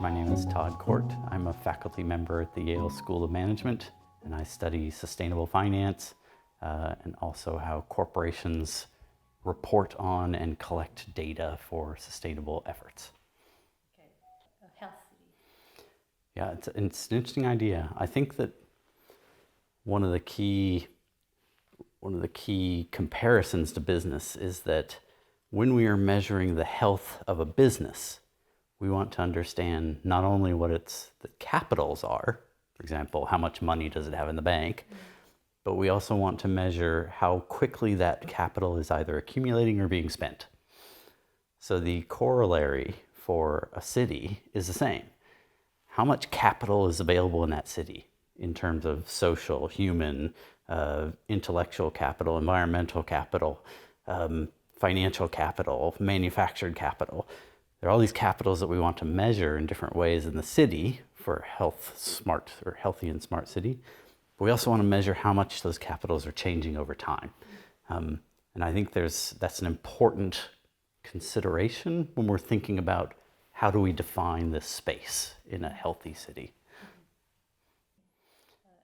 My name is Todd CORT. I'm a faculty member at the Yale School of Management, and I study sustainable finance and also how corporations report on and collect data for sustainable efforts. Okay, a health city. Yeah, it's an interesting idea. I think that one of the key comparisons to business is that when we are measuring the health of a business, we want to understand not only what the capitals are, for example, how much money does it have in the bank, but we also want to measure how quickly that capital is either accumulating or being spent. So the corollary for a city is the same. How much capital is available in that city in terms of social, human, intellectual capital, environmental capital, financial capital, manufactured capital. There are all these capitals that we want to measure in different ways in the city for healthy and smart city. But we also want to measure how much those capitals are changing over time. And I think that's an important consideration when we're thinking about how do we define this space in a healthy city.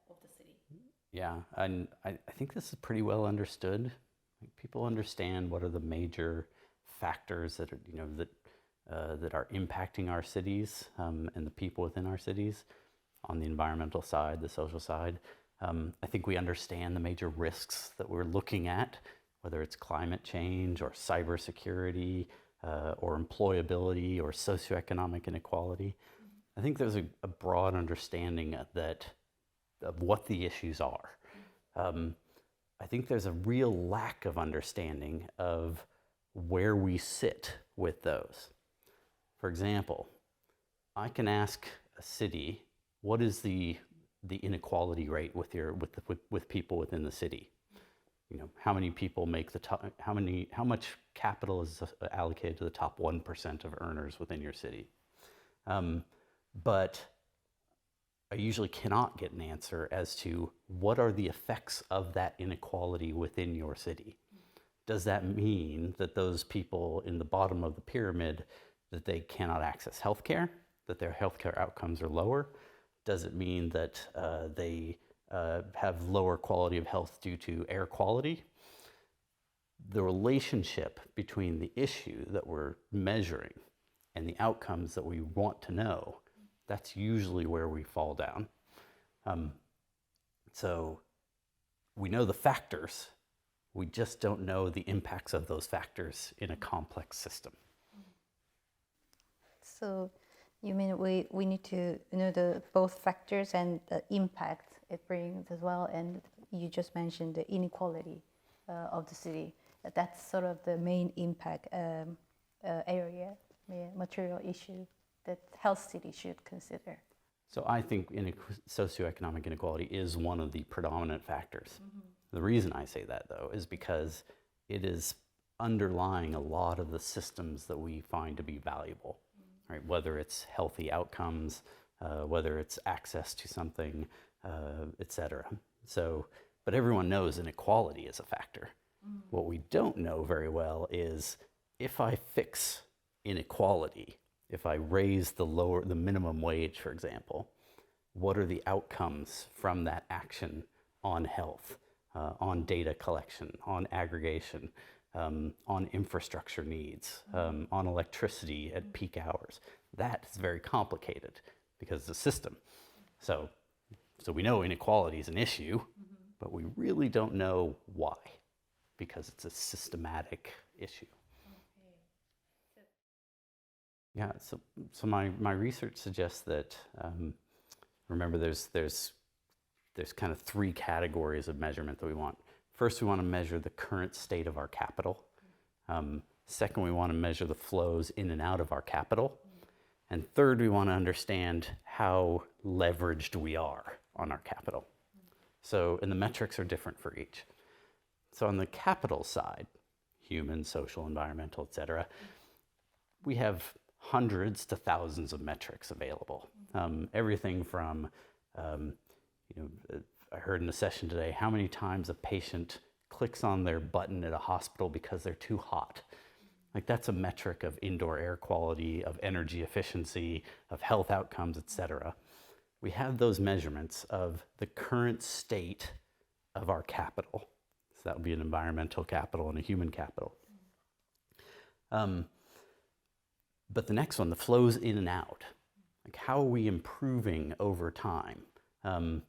Of the city. Yeah, and I think this is pretty well understood. People understand what are the major factors that are, that are impacting our cities and the people within our cities on the environmental side, the social side. I think we understand the major risks that we're looking at, whether it's climate change or cybersecurity or employability or socioeconomic inequality. I think there's a broad understanding of what the issues are. I think there's a real lack of understanding of where we sit with those. For example, I can ask a city, what is the inequality rate with people within the city? How many people make how much capital is allocated to the top 1% of earners within your city? But I usually cannot get an answer as to what are the effects of that inequality within your city. Does that mean that those people in the bottom of the pyramid, that they cannot access healthcare, that their healthcare outcomes are lower? Does it mean that they have lower quality of health due to air quality? The relationship between the issue that we're measuring and the outcomes that we want to know, that's usually where we fall down. So we know the factors, we just don't know the impacts of those factors in a complex system. So you mean we need to know both factors and the impact it brings as well, and you just mentioned the inequality of the city. That's sort of the main impact area, material issue that health city should consider. So I think socioeconomic inequality is one of the predominant factors. The reason I say that, though, is because it is underlying a lot of the systems that we find to be valuable, right? Whether it's healthy outcomes, whether it's access to something, et cetera. So, but everyone knows inequality is a factor. What we don't know very well is if I fix inequality, if I raise the minimum wage, for example, what are the outcomes from that action on health, on data collection, on aggregation, on infrastructure needs, on electricity at peak hours? That is very complicated because it's a system. So we know inequality is an issue, but we really don't know why, because it's a systematic issue. Yeah, so my research suggests that, remember there's kind of three categories of measurement that we want. First, we want to measure the current state of our capital. Second, we want to measure the flows in and out of our capital. And third, we want to understand how leveraged we are on our capital. So, and the metrics are different for each. So on the capital side, human, social, environmental, et cetera, we have hundreds to thousands of metrics available. Everything from, I heard in a session today, how many times a patient clicks on their button at a hospital because they're too hot. Like that's a metric of indoor air quality, of energy efficiency, of health outcomes, et cetera. We have those measurements of the current state of our capital. So that would be an environmental capital and a human capital. But the next one, the flows in and out. Like how are we improving over time? And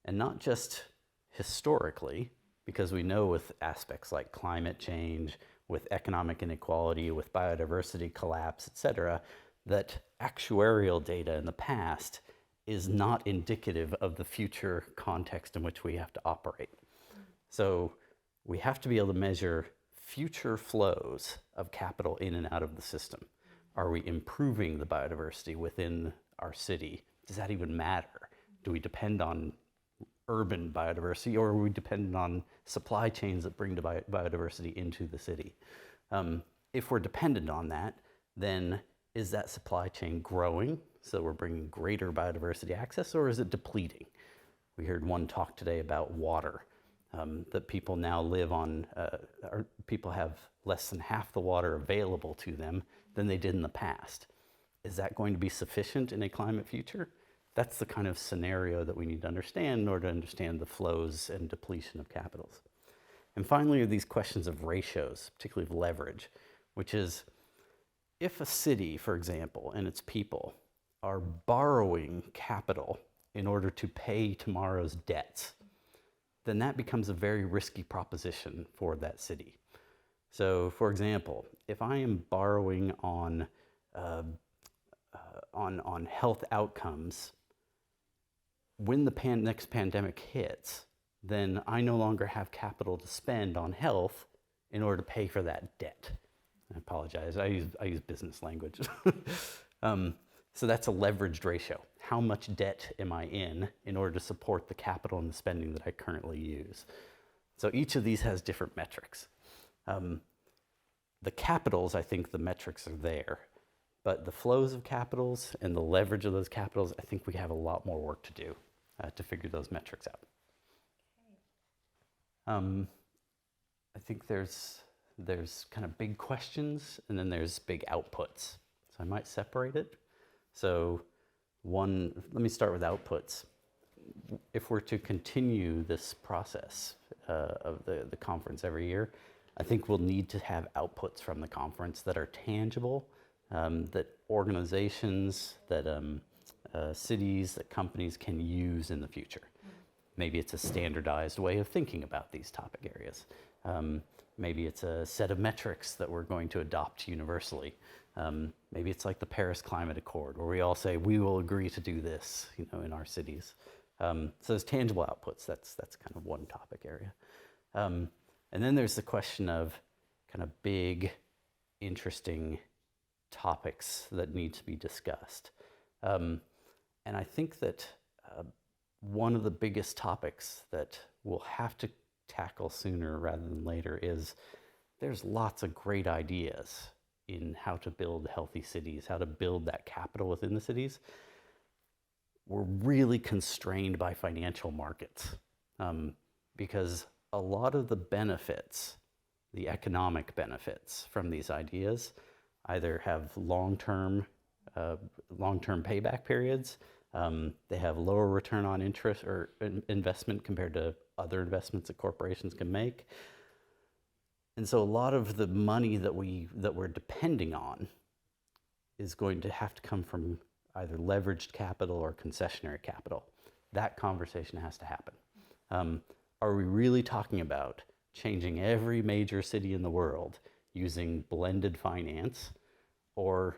not just historically, because we know with aspects like climate change, with economic inequality, with biodiversity collapse, et cetera, that actuarial data in the past is not indicative of the future context in which we have to operate. So we have to be able to measure future flows of capital in and out of the system. Are we improving the biodiversity within our city? Does that even matter? Do we depend on urban biodiversity, or are we dependent on supply chains that bring biodiversity into the city? If we're dependent on that, then is that supply chain growing, so we're bringing greater biodiversity access, or is it depleting? We heard one talk today about water, that people now live on, or people have less than half the water available to them than they did in the past. Is that going to be sufficient in a climate future? That's the kind of scenario that we need to understand in order to understand the flows and depletion of capitals. And finally are these questions of ratios, particularly of leverage, which is if a city, for example, and its people are borrowing capital in order to pay tomorrow's debts, then that becomes a very risky proposition for that city. So, for example, if I am borrowing on health outcomes, when the next pandemic hits, then I no longer have capital to spend on health in order to pay for that debt. I apologize, I use business language. So that's a leveraged ratio. How much debt am I in order to support the capital and the spending that I currently use? So each of these has different metrics. The capitals, I think the metrics are there, but the flows of capitals and the leverage of those capitals, I think we have a lot more work to do to figure those metrics out. I think there's kind of big questions and then there's big outputs. So I might separate it. So let me start with outputs. If we're to continue this process of the conference every year, I think we'll need to have outputs from the conference that are tangible, that organizations, that cities, that companies can use in the future. Maybe it's a standardized way of thinking about these topic areas. Maybe it's a set of metrics that we're going to adopt universally. Maybe it's like the Paris Climate Accord, where we all say we will agree to do this, in our cities. So there's tangible outputs. That's kind of one topic area. And then there's the question of kind of big, interesting topics that need to be discussed. And I think that one of the biggest topics that we'll have to tackle sooner rather than later is there's lots of great ideas in how to build healthy cities, how to build that capital within the cities. We're really constrained by financial markets because a lot of the benefits, the economic benefits from these ideas either have long-term payback periods, they have lower return on interest or investment compared to other investments that corporations can make. And so a lot of the money that we're depending on is going to have to come from either leveraged capital or concessionary capital. That conversation has to happen. Are we really talking about changing every major city in the world using blended finance? Or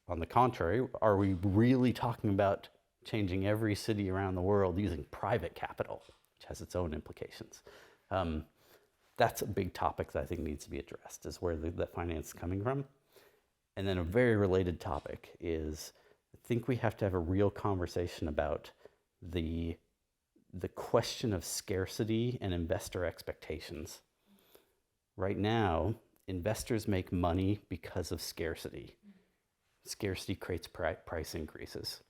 on the contrary, are we really talking about changing every city around the world using private capital, which has its own implications? That's a big topic that I think needs to be addressed, is where the finance is coming from. And then a very related topic is, I think we have to have a real conversation about the question of scarcity and investor expectations. Right now, investors make money because of scarcity. Scarcity creates price increases.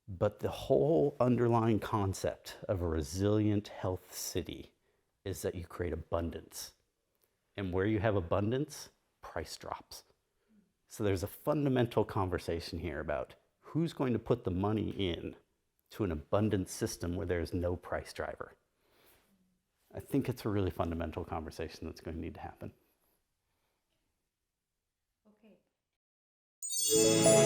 But the whole underlying concept of a resilient health city is that you create abundance. And where you have abundance, price drops. So there's a fundamental conversation here about who's going to put the money in to an abundant system where there's no price driver. I think it's a really fundamental conversation that's going to need to happen. Okay.